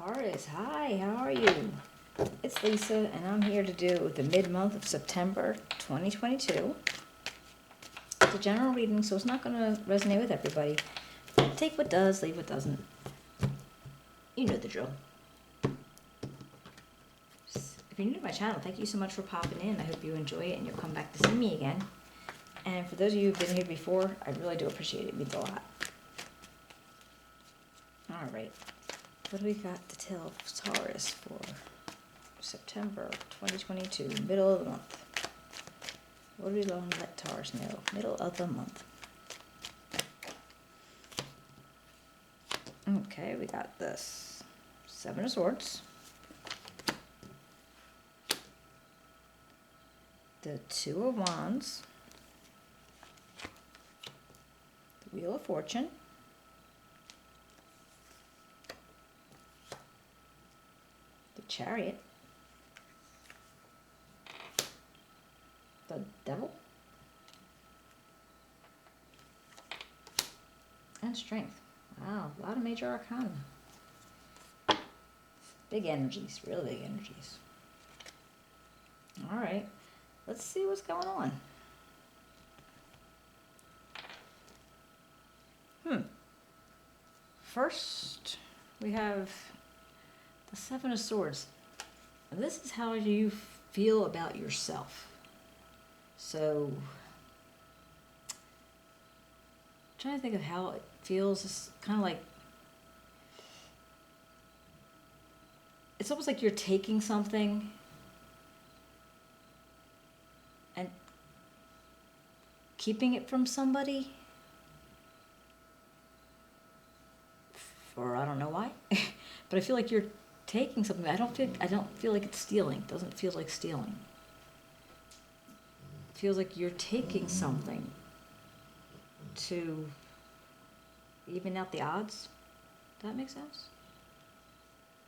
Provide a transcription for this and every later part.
Taurus, hi, how are you? It's Lisa, and I'm here to do the mid-month of September 2022. It's a general reading, so it's not going to resonate with everybody. Take what does, leave what doesn't. You know the drill. If you're new to my channel, thank you so much for popping in. I hope you enjoy it and you'll come back to see me again. And for those of you who've been here before, I really do appreciate it. It means a lot. Alright, what do we got to tell Taurus for September 2022, middle of the month? What do we want to let Taurus know? Middle of the month. Okay, we got this Seven of Swords, the Two of Wands, the Wheel of Fortune, the Chariot, the Devil, and Strength. Wow, a lot of major arcana. Big energies, really big energies. All right, let's see what's going on. First, we have the Seven of Swords. This is how you feel about yourself. So, I'm trying to think of how it feels. It's kind of like, it's almost like you're taking something and keeping it from somebody. For I don't know why, but I feel like you're taking something. I don't feel like it's stealing. It doesn't feel like stealing. It feels like you're taking something to even out the odds. Does that make sense?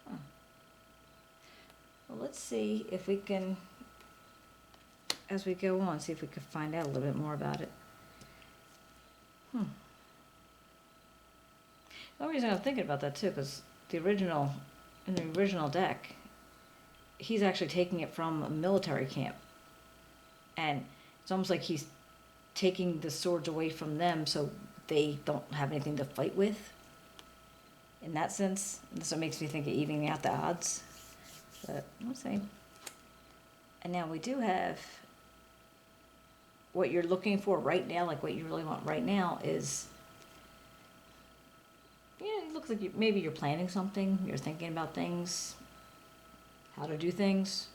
Huh. Well, let's see if we can, as we go on, see if we can find out a little bit more about it. The only reason I'm thinking about that too, because in the original deck, he's actually taking it from a military camp. And it's almost like he's taking the swords away from them so they don't have anything to fight with. In that sense, and so it makes me think of evening out the odds. But we'll see. And now we do have what you're looking for right now, like what you really want right now is, yeah, it looks like maybe you're planning something, you're thinking about things, how to do things,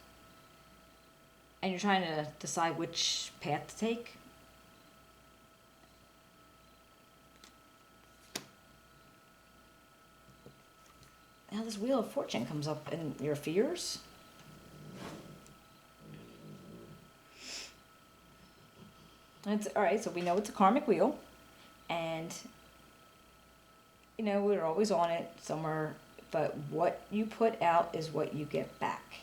and you're trying to decide which path to take. Now this Wheel of Fortune comes up in your fears. Alright, so we know it's a karmic wheel, and you know, we're always on it somewhere, but what you put out is what you get back.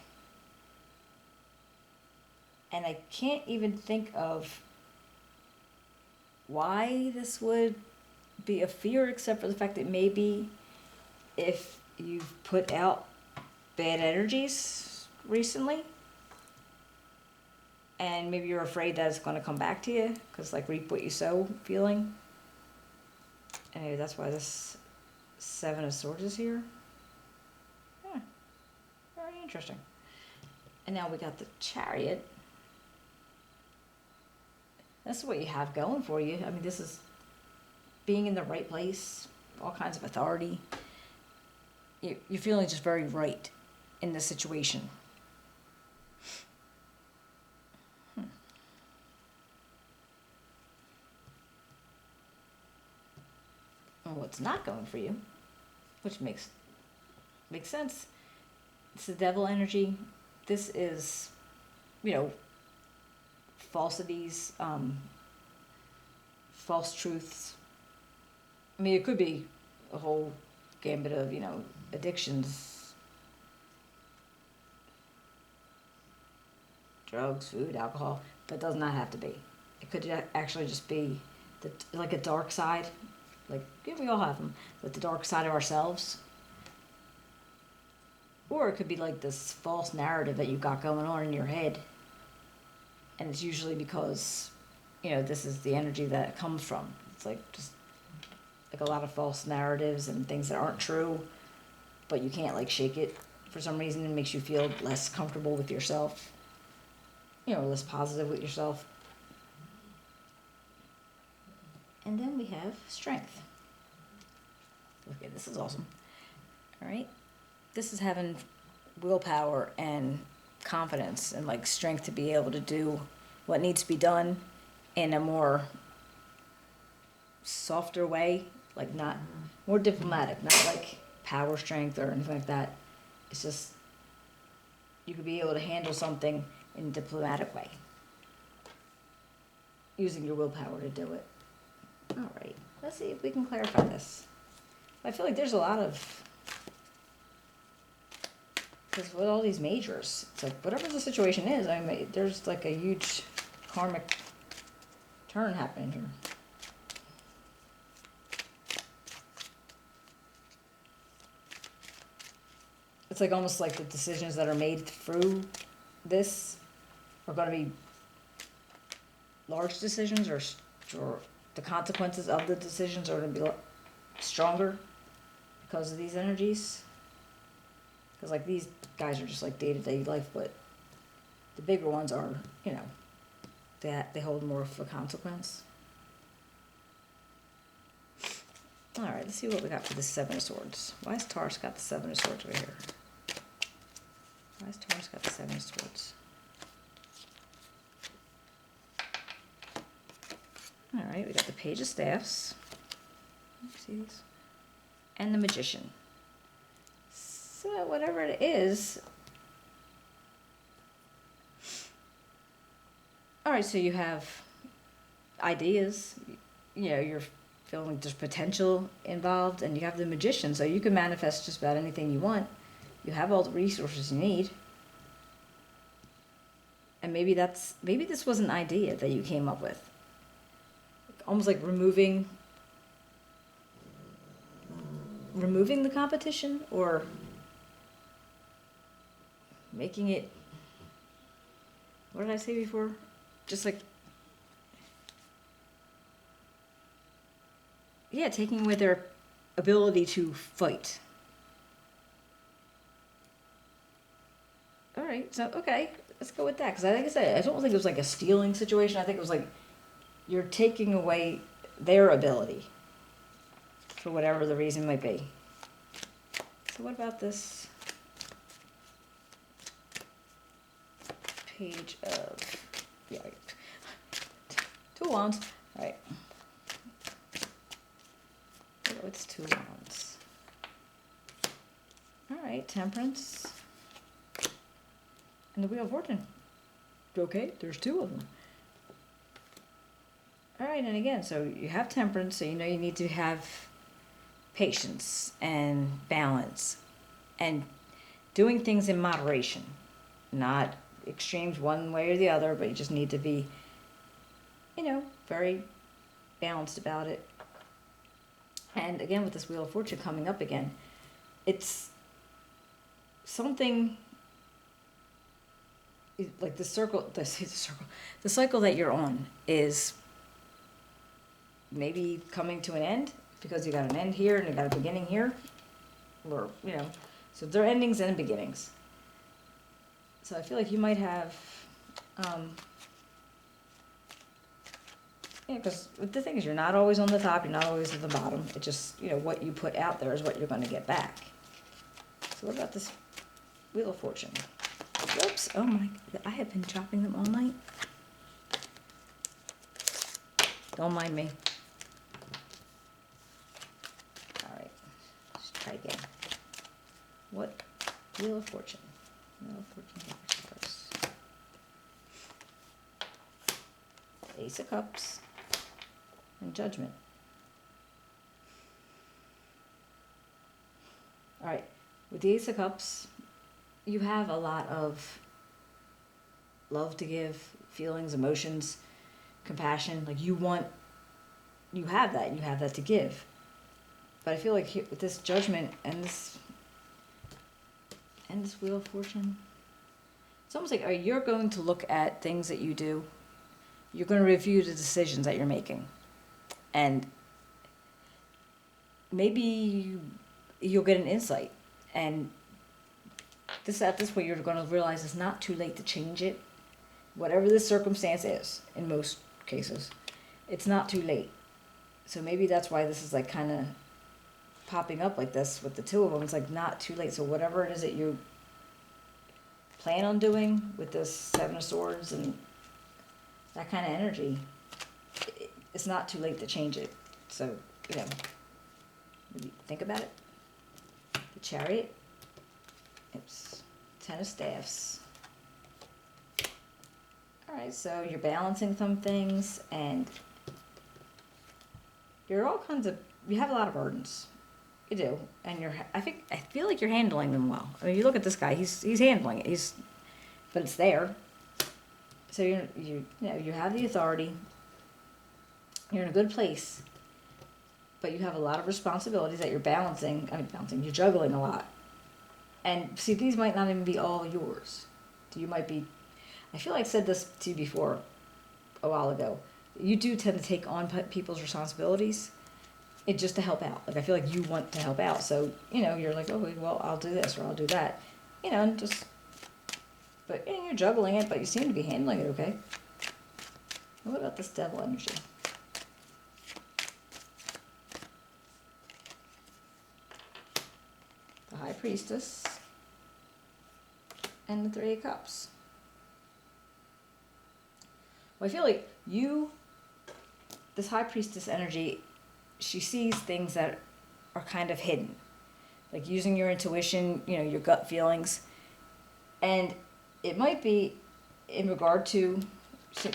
And I can't even think of why this would be a fear, except for the fact that maybe if you've put out bad energies recently, and maybe you're afraid that it's going to come back to you, because like reap what you sow feeling. Anyway, that's why this Seven of Swords is here. Yeah, very interesting. And now we got the Chariot. This is what you have going for you. I mean, this is being in the right place, all kinds of authority. You're feeling just very right in this situation. And what's not going for you, which makes sense. It's the Devil energy. This is, you know, falsities, false truths. I mean, it could be a whole gambit of, you know, addictions, drugs, food, alcohol, but it does not have to be. It could actually just be like a dark side. Like, yeah, we all have them, but the dark side of ourselves. Or it could be like this false narrative that you got going on in your head. And it's usually because, this is the energy that it comes from. It's like just like a lot of false narratives and things that aren't true, but you can't like shake it for some reason. It makes you feel less comfortable with yourself, less positive with yourself. And then we have strength. Okay, this is awesome. All right. This is having willpower and confidence and like strength to be able to do what needs to be done in a more softer way, like not more diplomatic, not like power strength or anything like that. It's just you could be able to handle something in a diplomatic way, using your willpower to do it. All right, let's see if we can clarify this. I feel like there's a lot of, because with all these majors, it's like whatever the situation is, there's like a huge karmic turn happening here. It's like almost like the decisions that are made through this are going to be large decisions, or the consequences of the decisions are going to be stronger because of these energies. Because like these guys are just like day-to-day life, but the bigger ones are, they hold more of a consequence. All right, let's see what we got for the Seven of Swords. Why has Taurus got the Seven of Swords over here? Why has Taurus got the Seven of Swords? All right, we got the Page of Staffs. See these? And the Magician. So whatever it is. All right, so you have ideas. You're feeling like there's potential involved, and you have the Magician, so you can manifest just about anything you want. You have all the resources you need. And maybe this was an idea that you came up with. Almost like removing the competition, or making it, what did I say before? Just like, taking away their ability to fight. All right, so, okay, let's go with that. Because like I said, I don't think it was like a stealing situation. I think it was like you're taking away their ability for whatever the reason might be. So what about this Page of, Two Wands, all right. Oh, it's Two Wands. All right, Temperance. And the Wheel of Fortune. Okay, there's two of them. All right, and again, so you have Temperance, so you need to have patience and balance and doing things in moderation, not extremes one way or the other, but you just need to be, very balanced about it. And again, with this Wheel of Fortune coming up again, it's something like the cycle that you're on is maybe coming to an end, because you got an end here and you got a beginning here, or so there are endings and beginnings. So I feel like you might have because the thing is, you're not always on the top, you're not always at the bottom. It just, what you put out there is what you're going to get back. So what about this Wheel of Fortune? Whoops, oh my, I have been chopping them all night. Don't mind me. All right, let's try again. What? Wheel of Fortune. Wheel of Fortune first. Ace of Cups. And Judgment. All right, with the Ace of Cups, you have a lot of love to give, feelings, emotions, compassion. Like you have that to give. But I feel like with this Judgment and this Wheel of Fortune. It's almost like you're going to look at things that you do. You're going to review the decisions that you're making. And maybe you'll get an insight. And at this point, you're going to realize it's not too late to change it. Whatever the circumstance is, in most cases, it's not too late. So maybe that's why this is like kind of popping up like this with the two of them. It's like not too late. So whatever it is that you plan on doing with this Seven of Swords and that kind of energy, it's not too late to change it. So, maybe think about it. The Chariot. Oops. Ten of Staffs. Alright, so you're balancing some things and you're all kinds of, you have a lot of burdens. You do. And I feel like you're handling them well. I mean, you look at this guy, he's handling it. But it's there. So you have the authority. You're in a good place. But you have a lot of responsibilities that you're you're juggling a lot. And see, these might not even be all yours. I feel like I said this to you before a while ago. You do tend to take on people's responsibilities just to help out. Like, I feel like you want to help out. So, you're like, oh, well, I'll do this or I'll do that. But you're juggling it, but you seem to be handling it okay. What about this Devil energy? The High Priestess. And the Three of Cups. Well, I feel like this High Priestess energy, she sees things that are kind of hidden. Like using your intuition, your gut feelings. And it might be in regard to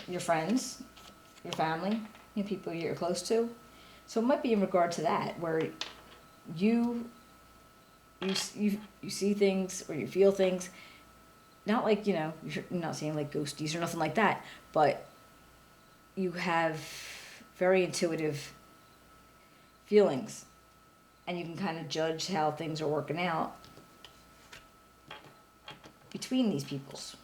your friends, your family, people you're close to. So it might be in regard to that, where you see things or you feel things. Not like, you're not seeing like ghosties or nothing like that, but you have very intuitive feelings and you can kind of judge how things are working out between these peoples.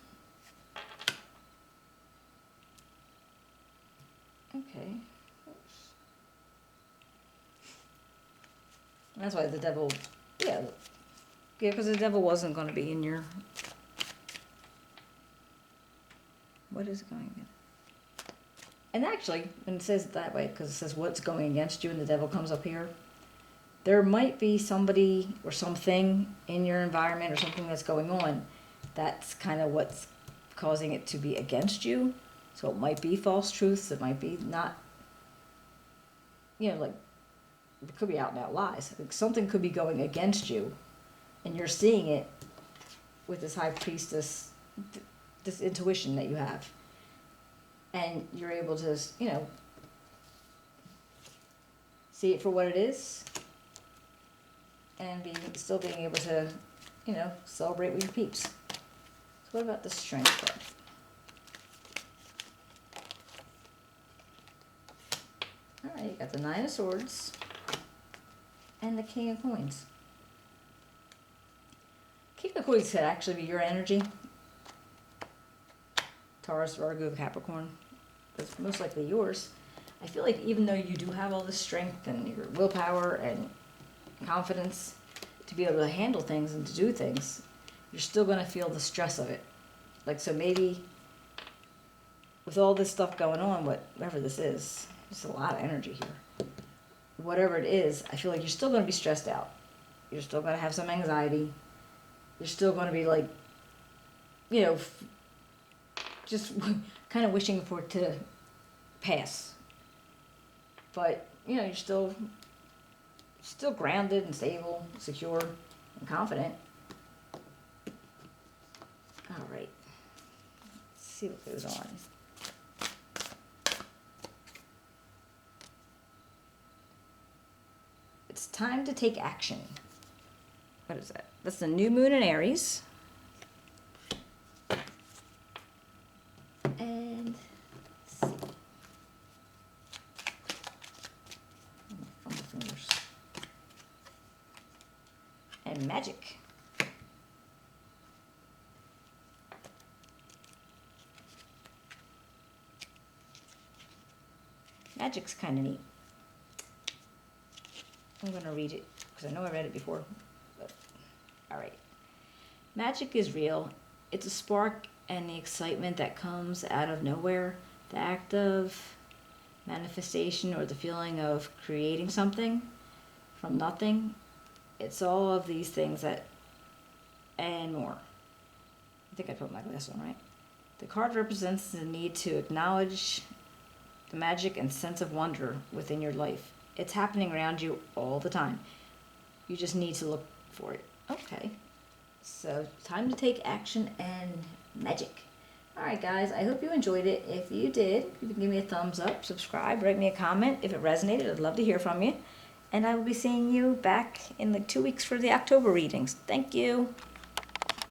Okay. That's why the Devil, because the Devil wasn't going to be in your... What is it going against? And actually, when it says it that way, because it says what's going against you and the Devil comes up here, there might be somebody or something in your environment or something that's going on that's kind of what's causing it to be against you. So it might be false truths. It might be not, like, it could be out and out lies. Like something could be going against you and you're seeing it with this High Priestess, this intuition that you have. And you're able to, see it for what it is and still being able to, celebrate with your peeps. So what about the Strength card? All right, you got the Nine of Swords and the King of Coins. King of Coins could actually be your energy. Taurus, Virgo, Capricorn. It's most likely yours. I feel like even though you do have all this strength and your willpower and confidence to be able to handle things and to do things, you're still going to feel the stress of it. Like, so maybe with all this stuff going on, whatever this is, there's a lot of energy here. Whatever it is, I feel like you're still going to be stressed out. You're still going to have some anxiety. You're still going to be like, just kind of wishing for it to pass. But, you're still grounded and stable, secure, and confident. All right. Let's see what goes on. It's time to take action. What is that? That's the new moon in Aries. And let's see. Fingers. And magic. Magic's kind of neat. I'm going to read it because I know I read it before. But, all right. Magic is real. It's a spark and the excitement that comes out of nowhere. The act of manifestation or the feeling of creating something from nothing. It's all of these things that and more. I think I put my glass on right. The card represents the need to acknowledge the magic and sense of wonder within your life. It's happening around you all the time. You just need to look for it. Okay. So, time to take action and magic. Alright guys, I hope you enjoyed it. If you did, you can give me a thumbs up, subscribe, write me a comment. If it resonated, I'd love to hear from you. And I will be seeing you back in like 2 weeks for the October readings. Thank you.